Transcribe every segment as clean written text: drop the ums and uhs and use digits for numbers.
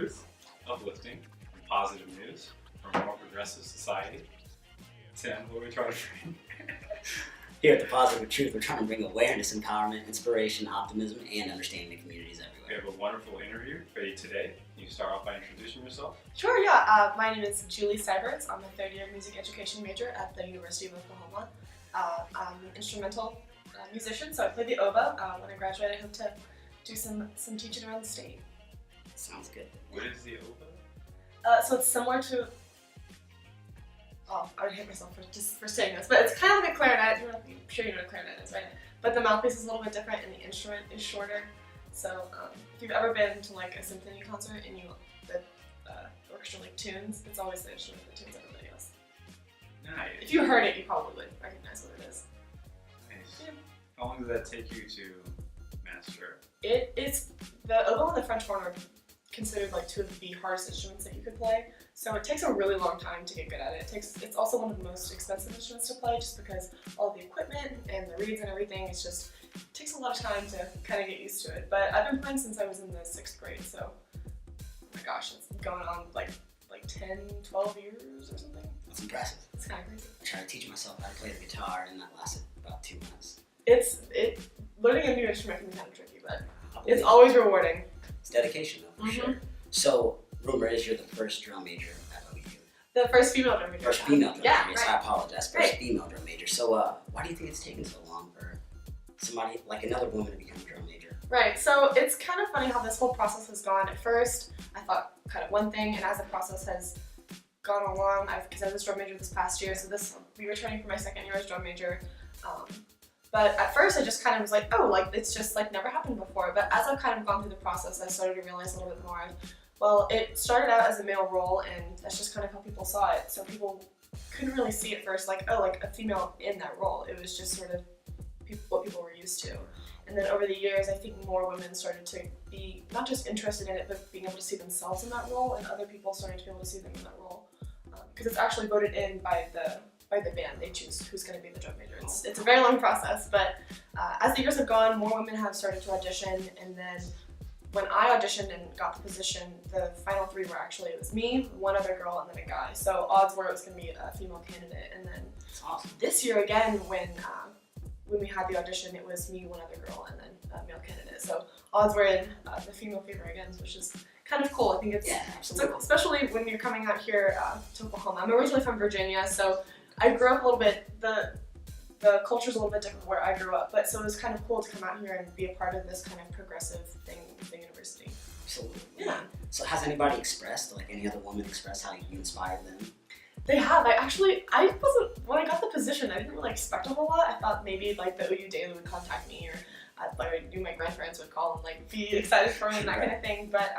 truth, uplifting, and positive news for a more progressive society. Tim, what are we trying to bring? Here at The Positive Truth, we're trying to bring awareness, empowerment, inspiration, optimism, and understanding to communities We everywhere. have a wonderful interview for you today. Can you start off by introducing yourself? Sure, yeah. My name is Julie Seiberts. I'm a third-year music education major at the University of Oklahoma. I'm an instrumental musician, so I play the oboe. When I graduate, I hope to do some teaching around the state. Sounds good. What is the oboe? So it's similar to... Oh, I would hate myself for saying this, but it's kind of like a clarinet. I'm sure you know what a clarinet is, right? But the mouthpiece is a little bit different and the instrument is shorter. So if you've ever been to like a symphony concert and the orchestra like tunes, it's always the instrument that tunes everybody else. Nice. If you heard it, you probably would recognize what it is. Nice. Yeah. How long does that take you to master? It's the oboe and the French horn are considered like two of the hardest instruments that you could play. So it takes a really long time to get good at it. It's also one of the most expensive instruments to play just because all the equipment and the reeds and everything, it takes a lot of time to kind of get used to it. But I've been playing since I was in the 6th grade, so oh my gosh, it's going on like 10, 12 years or something. That's impressive. It's kind of crazy. I tried to teach myself how to play the guitar, and that lasted about 2 months. Learning a new instrument can be kind of tricky, but it's always rewarding. It's dedication, though, for sure. So, rumor is you're the first drum major at OU. The first female drum major. First female drum Yeah, major, so right. I apologize. First Right. female drum major. So, why do you think it's taken so long for somebody, like another woman, to become a drum major? Right, so it's kind of funny how this whole process has gone. At first, I thought kind of one thing, and as the process has gone along, because I was drum major this past year, so we were training for my 2nd year as drum major. But at first, I just kind of was like, oh, like it's just like never happened before. But as I've kind of gone through the process, I started to realize a little bit more. Well, it started out as a male role, and that's just kind of how people saw it. So people couldn't really see at first, like, oh, like a female in that role. It was just sort of what people were used to. And then over the years, I think more women started to be not just interested in it, but being able to see themselves in that role, and other people started to be able to see them in that role. Because it's actually voted in by the band. They choose who's going to be the drum major. It's a very long process, but as the years have gone, more women have started to audition, and then when I auditioned and got the position, the final 3 were actually, it was me, one other girl, and then a guy. So odds were it was going to be a female candidate. And then It's awesome. this year again, when we had the audition, it was me, one other girl, and then a male candidate. So odds were in the female favor again, which is kind of cool. I think it's absolutely. especially when you're coming out here to Oklahoma. I'm originally from Virginia, so I grew up a little bit, the culture's a little bit different where I grew up, but so it was kind of cool to come out here and be a part of this kind of progressive thing with the university. Absolutely. Yeah. So, has anybody expressed, like any other woman expressed how you inspired them? They have. When I got the position, I didn't really expect a whole lot. I thought maybe like the OU Daily would contact me, or my grandparents would call and like be excited for me and that kind of thing. But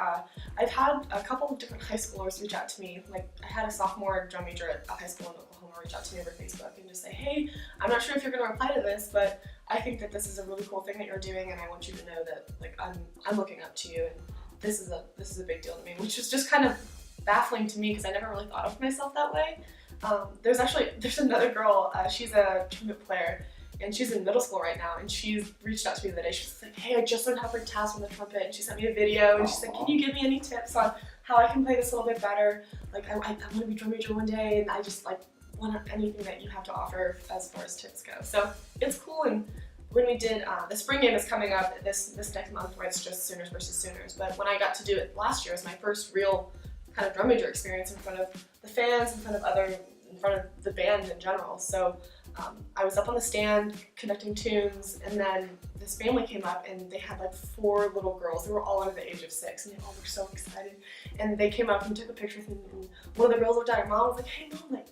I've had a couple of different high schoolers reach out to me. Like I had a sophomore drum major at a high school in Oklahoma reach out to me over Facebook and just say, hey, I'm not sure if you're going to reply to this, but I think that this is a really cool thing that you're doing, and I want you to know that like I'm looking up to you, and this is a big deal to me, which is just kind of baffling to me because I never really thought of myself that way. There's another girl, she's a trumpet player, and she's in middle school right now, and she's reached out to me the other day. She's like, hey, I just learned how to play tabs on the trumpet, and she sent me a video, and she's like, can you give me any tips on how I can play this a little bit better? Like, I want to be drum major one day, and I just like want anything that you have to offer as far as tips go. So it's cool. And when we did, the spring game is coming up this next month, where it's just Sooners versus Sooners, but when I got to do it last year, it was my first real kind of drum major experience in front of the fans, in front of the band in general. So I was up on the stand conducting tunes, and then this family came up and they had like 4 little girls. They were all under the age of 6, and they all were so excited. And they came up and took a picture with me, and one of the girls looked at her mom and was like, hey mom, like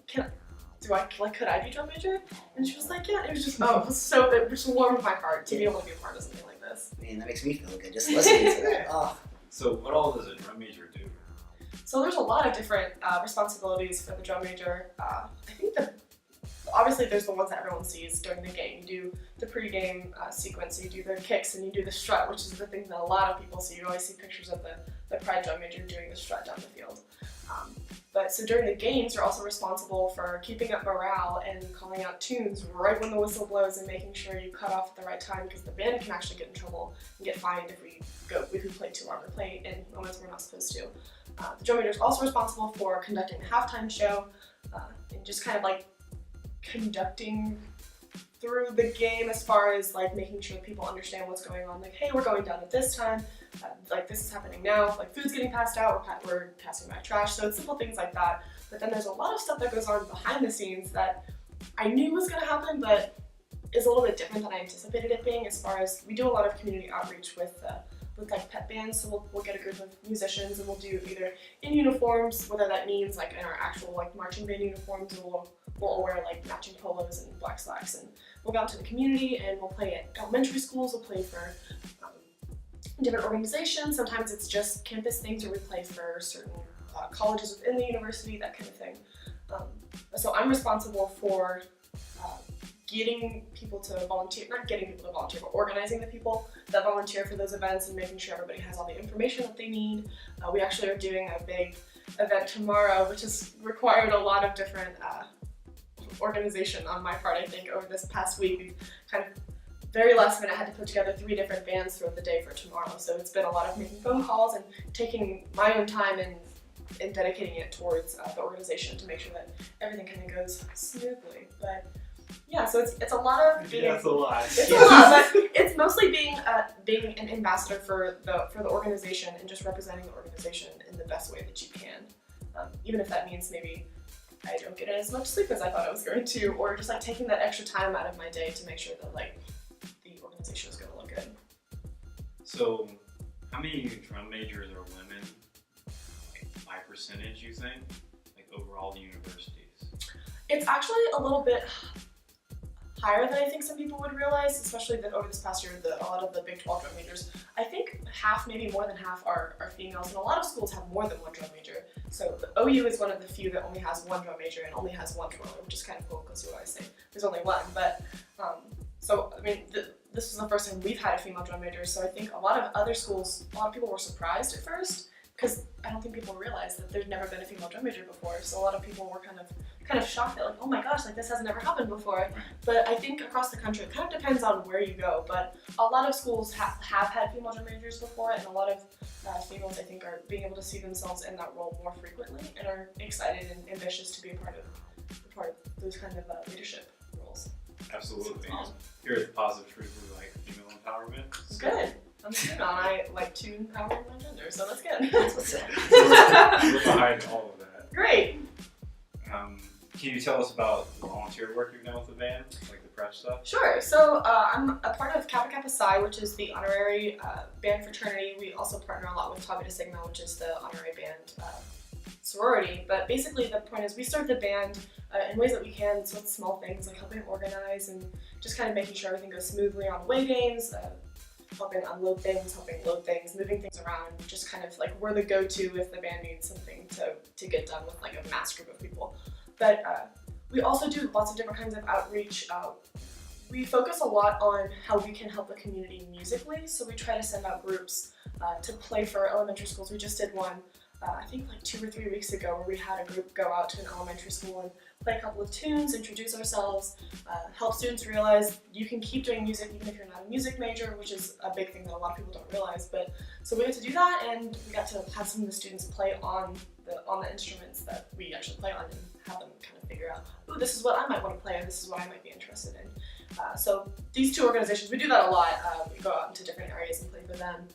could I be drum major? And she was like, yeah. It was just it just warmed my heart to be able to be a part of something like this. Man, that makes me feel good just listening to that. Oh. So what all does a drum major do? So there's a lot of different responsibilities for the drum major. I think obviously there's the ones that everyone sees during the game. You do the pre-game sequence, so you do the kicks and you do the strut, which is the thing that a lot of people see. You always see pictures of the Pride drum major doing the strut down the field. But so during the games, you're also responsible for keeping up morale and calling out tunes right when the whistle blows and making sure you cut off at the right time, because the band can actually get in trouble and get fined if we play too long or play in moments we're not supposed to. The drum major is also responsible for conducting the halftime show and just kind of like conducting through the game as far as like making sure people understand what's going on. Like, hey, we're going down at this time. Like this is happening now. Like food's getting passed out. We're passing by trash. So it's simple things like that. But then there's a lot of stuff that goes on behind the scenes that I knew was going to happen, but is a little bit different than I anticipated it being. As far as we do a lot of community outreach with like pep bands, so we'll get a group of musicians and we'll do either in uniforms, whether that means like in our actual like marching band uniforms, or we'll wear like matching polos and black slacks, and we'll go out to the community and we'll play at elementary schools, we'll play for different organizations. Sometimes it's just campus things, or we play for certain colleges within the university, that kind of thing. So I'm responsible for getting people to volunteer, not getting people to volunteer, but organizing the people that volunteer for those events and making sure everybody has all the information that they need. We actually are doing a big event tomorrow, which has required a lot of different organization on my part, I think, over this past week. We've kind of very last minute had to put together 3 different bands throughout the day for tomorrow. So it's been a lot of making phone calls and taking my own time and dedicating it towards the organization to make sure that everything kind of goes smoothly. But yeah, so it's a lot of being. That's a lot. It's a lot, but it's mostly being an ambassador for the organization and just representing the organization in the best way that you can. Even if that means maybe I don't get as much sleep as I thought I was going to, or just like taking that extra time out of my day to make sure that like the organization is going to look good. So, how many drum majors are women? Like by percentage, you think? Like overall the universities? It's actually a little bit higher than I think some people would realize, especially that over this past year, a lot of the Big 12 drum majors, I think half, maybe more than half, are females, and a lot of schools have more than one drum major. So the OU is one of the few that only has one drum major and only has one drummer, which is kind of cool because you always say there's only one. But so I mean, this was the first time we've had a female drum major, so I think a lot of other schools, a lot of people were surprised at first, because I don't think people realized that there's never been a female drum major before. So a lot of people were kind of shocked that like, oh my gosh, like this has never happened before. But I think across the country, it kind of depends on where you go. But a lot of schools have had female drum majors before, and a lot of females, I think, are being able to see themselves in that role more frequently and are excited and ambitious to be a part of those kind of leadership roles. Absolutely. Awesome. Here at the Positive Truth, we like female empowerment. So. Good. I'm sitting on. I like to empower my gender, so that's good. That's what's up. We're behind all of that. Great. Can you tell us about the volunteer work you've done with the band, like the prep stuff? Sure. So I'm a part of Kappa Kappa Psi, which is the honorary band fraternity. We also partner a lot with Tau Beta Sigma, which is the honorary band sorority. But basically the point is we serve the band in ways that we can, so it's small things like helping organize and just kind of making sure everything goes smoothly on away games, helping unload things, helping load things, moving things around, just kind of like we're the go-to if the band needs something to get done with like a mass group of people. But we also do lots of different kinds of outreach. We focus a lot on how we can help the community musically, so we try to send out groups to play for elementary schools. We just did one, I think like 2 or 3 weeks ago, where we had a group go out to an elementary school and play a couple of tunes, introduce ourselves, help students realize you can keep doing music even if you're not a music major, which is a big thing that a lot of people don't realize. But so we got to do that, and we got to have some of the students play on the instruments that we actually play on, and have them kind of figure out, oh, this is what I might want to play, or this is what I might be interested in. So these 2 organizations, we do that a lot. We go out into different areas and play for them.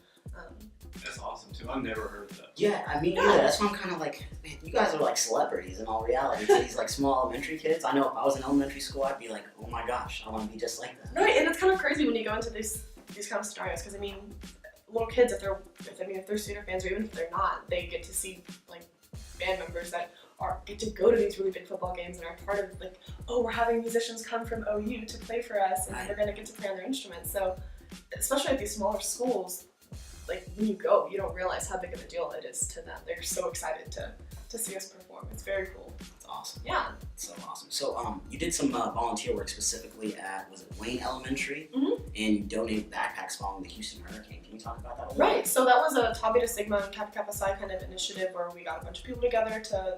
That's awesome too. I've never heard of that. Yeah, I mean, yeah, that's why I'm kind of like, man, you guys are like celebrities in all reality to these like small elementary kids. I know if I was in elementary school, I'd be like, oh my gosh, I want to be just like that. Right, and it's kind of crazy when you go into these kind of scenarios, because I mean, little kids, if they're Sooner fans, or even if they're not, they get to see like band members that get to go to these really big football games and are part of like, oh, we're having musicians come from OU to play for us, and they're gonna get to play on their instruments. So, especially at these smaller schools, like when you go, you don't realize how big of a deal it is to them. They're so excited to see us perform. It's very cool. That's awesome. Yeah. So awesome. So you did some volunteer work specifically at, was it Wayne Elementary? Mm-hmm. And you donated backpacks following the Houston hurricane. Can you talk about that a little Right, bit? so that was a Tau Beta Sigma and Kappa Kappa Psi kind of initiative where we got a bunch of people together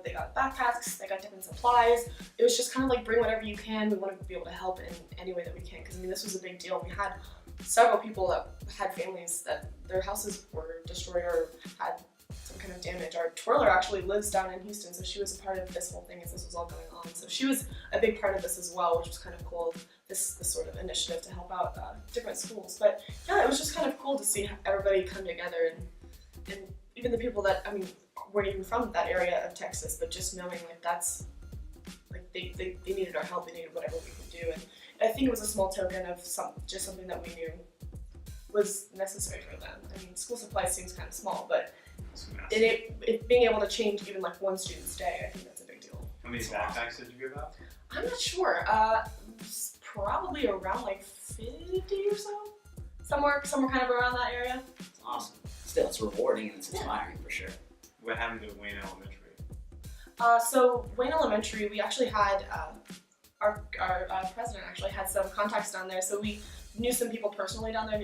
they got backpacks, they got different supplies. It was just kind of like bring whatever you can. We want to be able to help in any way that we can, because I mean, this was a big deal. We had several people that had families that their houses were destroyed or had some some kind of damage. Our twirler actually lives down in Houston, so she was a part of this whole thing as this was all going on. So she was a big part of this as well, which was kind of cool, this sort of initiative to help out different schools. But yeah, it was just kind of cool to see everybody come together, and even the people that, I mean, weren't even from that area of Texas, but just knowing like that's, like they needed our help, they needed whatever we could do. And I think it was a small token of just something that we knew was necessary for them. I mean, school supplies seems kind of small, but being able to change even like one student's day, I think that's a big deal. How many backpacks did you give out? I'm not sure. Probably around like 50 or so. Somewhere kind of around that area. It's awesome. Still, it's rewarding and it's inspiring for sure. What happened to Wayne Elementary? So Wayne Elementary, we actually had our president actually had some contacts down there. So we knew some people personally down there.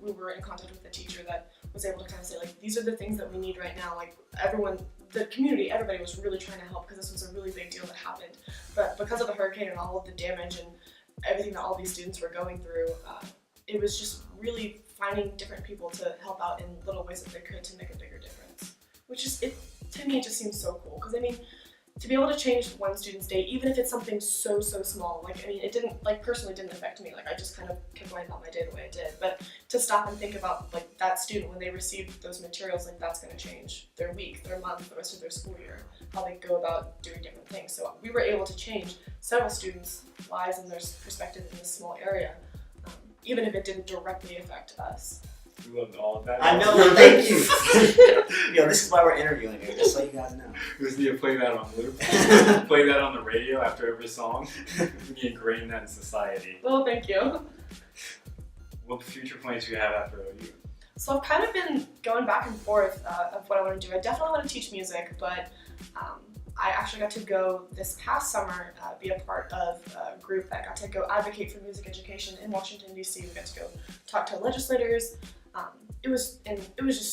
We were in contact with the teacher that was able to kind of say like, these are the things that we need right now. Like everyone, the community, everybody was really trying to help because this was a really big deal that happened. But because of the hurricane and all of the damage and everything that all these students were going through, it was just really finding different people to help out in little ways that they could to make a bigger difference. Which is, to me, it just seems so cool. Because I mean, to be able to change one student's day, even if it's something so small, like, I mean, it didn't, like, personally didn't affect me. Like, I just kind of kept going about my day the way it did. But to stop and think about, like, that student, when they receive those materials, like, that's going to change their week, their month, the rest of their school year, how they go about doing different things. So we were able to change several students' lives and their perspective in this small area, even if it didn't directly affect us. We loved all of that. I know, thank you. Yo, this is why we're interviewing you, just so you guys know. We just need to play that on loop. Play that on the radio after every song. We need to ingrain that in society. Well, thank you. What future plans do you have after OU? So I've kind of been going back and forth of what I want to do. I definitely want to teach music, but I actually got to go this past summer, be a part of a group that got to go advocate for music education in Washington, D.C. We got to go talk to legislators. It was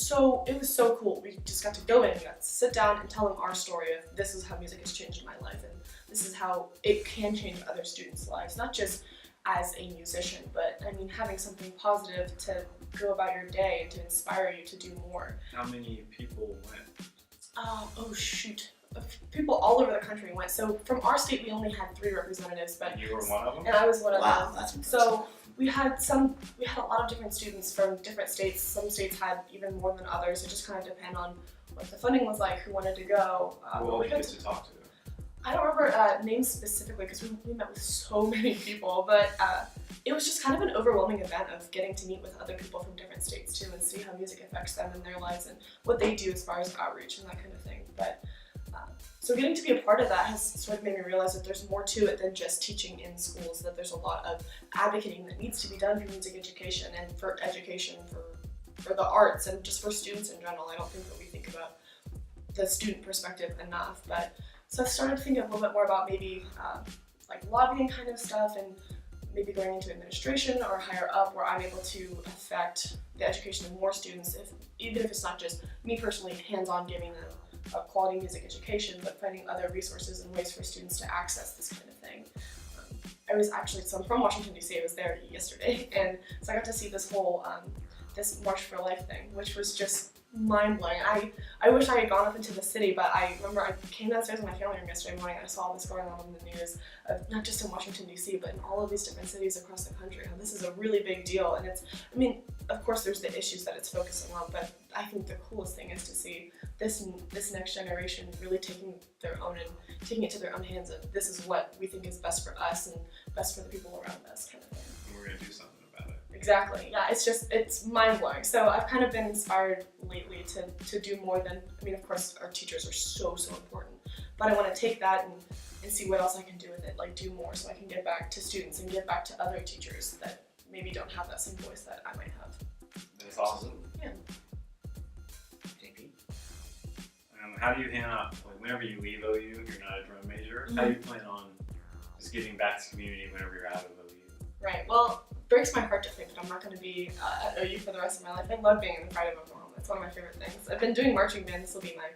so cool. We just got to go in, we got to sit down and tell them our story of this is how music has changed my life and this is how it can change other students' lives, not just as a musician, but I mean having something positive to go about your day and to inspire you to do more. How many people went? Oh shoot. People all over the country went. So from our state we only had 3 representatives, but And you were one of them? and I was one of them. Wow, that's impressive. So we had a lot of different students from different states. Some states had even more than others. It just kind of depended on what the funding was like, who wanted to go. Who all did you get to talk to? I don't remember names specifically because we met with so many people, but it was just kind of an overwhelming event of getting to meet with other people from different states too and see how music affects them in their lives and what they do as far as outreach and that kind of thing. But so getting to be a part of that has sort of made me realize that there's more to it than just teaching in schools, that there's a lot of advocating that needs to be done for music education and for education for the arts and just for students in general. I don't think that we think about the student perspective enough, but so I've started thinking a little bit more about maybe like lobbying kind of stuff and maybe going into administration or higher up where I'm able to affect the education of more students, even if it's not just me personally hands-on giving them a quality music education, but finding other resources and ways for students to access this kind of thing. I'm from Washington, D.C. I was there yesterday, and so I got to see this whole, this March for Life thing, which was just mind-blowing. I wish I had gone up into the city, but I remember I came downstairs in my family room yesterday morning and I saw this going on in the news, not just in Washington, D.C., but in all of these different cities across the country. How this is a really big deal, and I mean, of course there's the issues that it's focusing on, but I think the coolest thing is to see this next generation really taking it to their own hands of this is what we think is best for us and best for the people around us kind of thing. And we're going to do something about it. Exactly, yeah, it's mind-blowing. So I've kind of been inspired lately to do more than, I mean, of course our teachers are so important, but I want to take that and see what else I can do with it, like do more so I can give back to students and give back to other teachers that maybe don't have that same voice that I might have. That's awesome. Yeah. How do you handle, like, whenever you leave OU, you're not a drum major, how do you plan on just giving back to community whenever you're out of OU? Right, well, it breaks my heart to think that I'm not going to be at OU for the rest of my life. I love being in the Pride of Oklahoma. It's one of my favorite things. I've been doing marching band. This will be my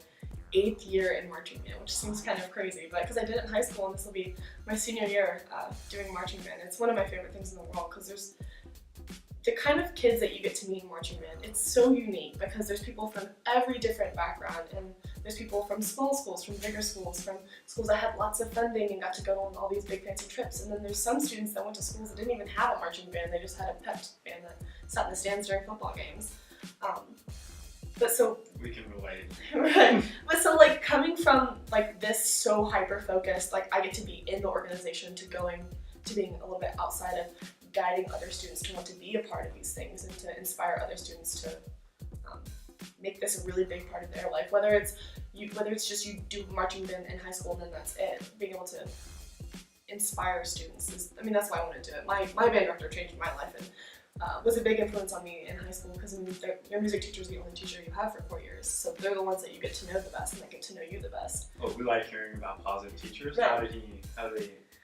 8th year in marching band, which seems kind of crazy, but because I did it in high school and this will be my senior year doing marching band. It's one of my favorite things in the world because the kind of kids that you get to meet in marching band, it's so unique because there's people from every different background, and there's people from small schools, from bigger schools, from schools that had lots of funding and got to go on all these big fancy trips, and then there's some students that went to schools that didn't even have a marching band, they just had a pep band that sat in the stands during football games. But so We can relate. right. But so like coming from like this so hyper focused, like I get to be in the organization to going to being a little bit outside of guiding other students to want to be a part of these things and to inspire other students to make this a really big part of their life. Whether it's just you do marching band in high school and then that's it. Being able to inspire students is, I mean, that's why I want to do it. My band director changed my life and was a big influence on me in high school because I mean, your music teacher is the only teacher you have for 4 years, so they're the ones that you get to know the best and that get to know you the best. Oh, we like hearing about positive teachers. Right.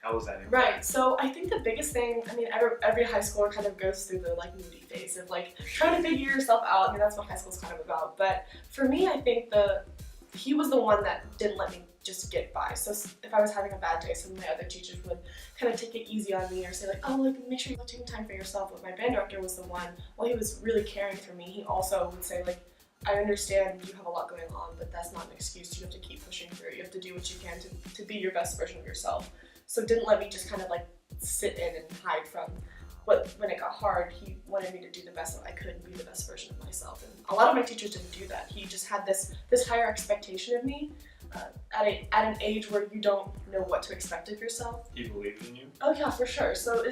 How was that impact? Right. So I think the biggest thing, I mean, every high schooler kind of goes through the like moody phase of like trying to figure yourself out. I mean, that's what high school's kind of about. But for me, I think he was the one that didn't let me just get by. So if I was having a bad day, some of my other teachers would kind of take it easy on me or say like, oh, like make sure you take time for yourself. But my band director was the one, while he was really caring for me, he also would say like, I understand you have a lot going on, but that's not an excuse. You have to keep pushing through. You have to do what you can to be your best version of yourself. So didn't let me just kind of like sit in and hide from when it got hard. He wanted me to do the best that I could and be the best version of myself. And a lot of my teachers didn't do that. He just had this higher expectation of me at an age where you don't know what to expect of yourself. He believed in you? Oh yeah, for sure. So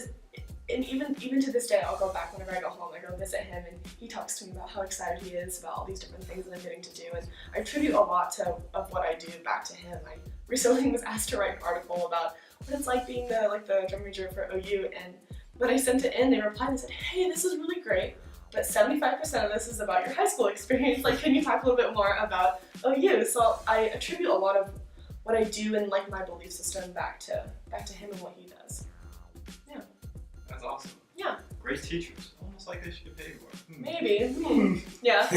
and even to this day, I'll go back whenever I go home, I go visit him and he talks to me about how excited he is about all these different things that I'm getting to do. And I attribute a lot of what I do back to him. I recently was asked to write an article about what it's like being the drum major for OU, and when I sent it in, they replied and said, hey, this is really great, but 75% of this is about your high school experience. Like, can you talk a little bit more about OU? So I attribute a lot of what I do and like my belief system back to him and what he does. Yeah. That's awesome. Yeah. Great teachers. Almost like they should get paid more. Maybe. Yeah.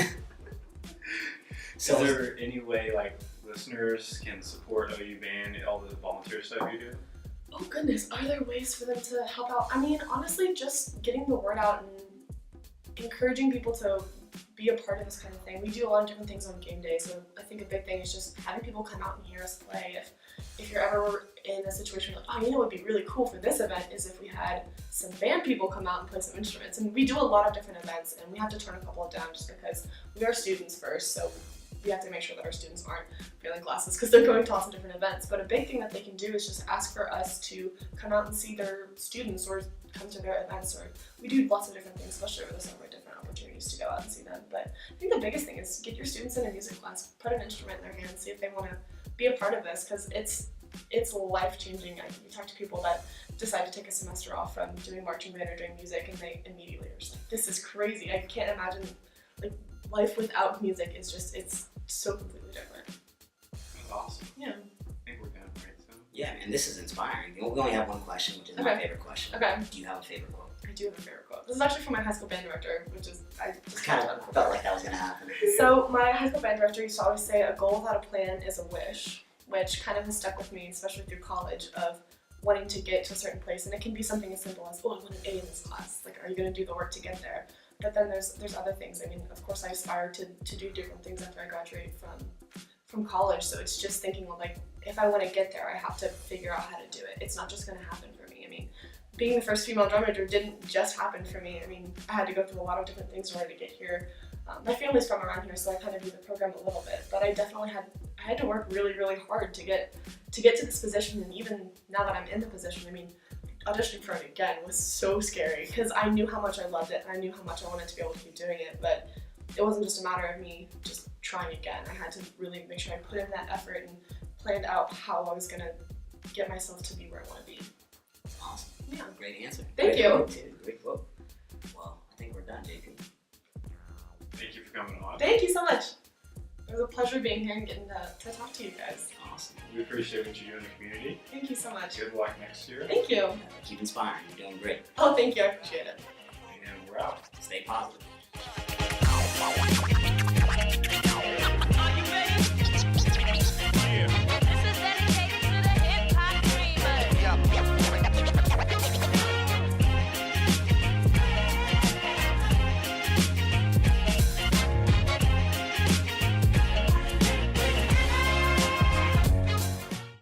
So is there any way like listeners can support OU Band and all the volunteer stuff you do? Oh goodness, are there ways for them to help out? I mean, honestly, just getting the word out and encouraging people to be a part of this kind of thing. We do a lot of different things on game day, so I think a big thing is just having people come out and hear us play. If you're ever in a situation like, oh, you know what would be really cool for this event is if we had some band people come out and play some instruments. And we do a lot of different events, and we have to turn a couple down just because we are students first, so we have to make sure that our students aren't failing classes because they're going to lots of different events. But a big thing that they can do is just ask for us to come out and see their students or come to their events. Or we do lots of different things, especially over the summer, different opportunities to go out and see them. But I think the biggest thing is get your students in a music class, put an instrument in their hands, see if they want to be a part of this, because it's life-changing. You talk to people that decide to take a semester off from doing marching band or doing music, and they immediately are just like, this is crazy. I can't imagine, like, life without music is just, it's so completely different. That's awesome. Yeah. I think we're done, right? So. yeah, man, this is inspiring. We only have one question, which is my Okay. favorite question. Okay. Do you have a favorite quote? I do have a favorite quote. This is actually from my high school band director, which is, I just Kind of felt like that was gonna happen. So my high school band director used to always say, a goal without a plan is a wish, which kind of has stuck with me, especially through college, of wanting to get to a certain place. And it can be something as simple as, oh, I want an A in this class. Like, are you going to do the work to get there? But then there's other things. I mean, of course, I aspire to do different things after I graduate from college. So it's just thinking, well, like, if I want to get there, I have to figure out how to do it. It's not just going to happen for me. I mean, being the first female drum major didn't just happen for me. I mean, I had to go through a lot of different things in order to get here. My family's from around here, so I kind of knew the program a little bit, but I definitely had to work really, really hard to get to this position. And even now that I'm in the position, I mean, auditioning for it again was so scary because I knew how much I loved it and I knew how much I wanted to be able to keep doing it, but it wasn't just a matter of me just trying again. I had to really make sure I put in that effort and planned out how I was going to get myself to be where I want to be. Awesome. Yeah. Great answer. Thank Great you. Quote, too. Great quote. Well, I think we're done, JP. Thank you for coming on. Thank you so much. It was a pleasure being here and getting to talk to you guys. Awesome. We appreciate what you do in the community. Thank you so much. Good luck next year. Thank you. Keep inspiring. You're doing great. Oh, thank you. I appreciate it. And we're out. Stay positive.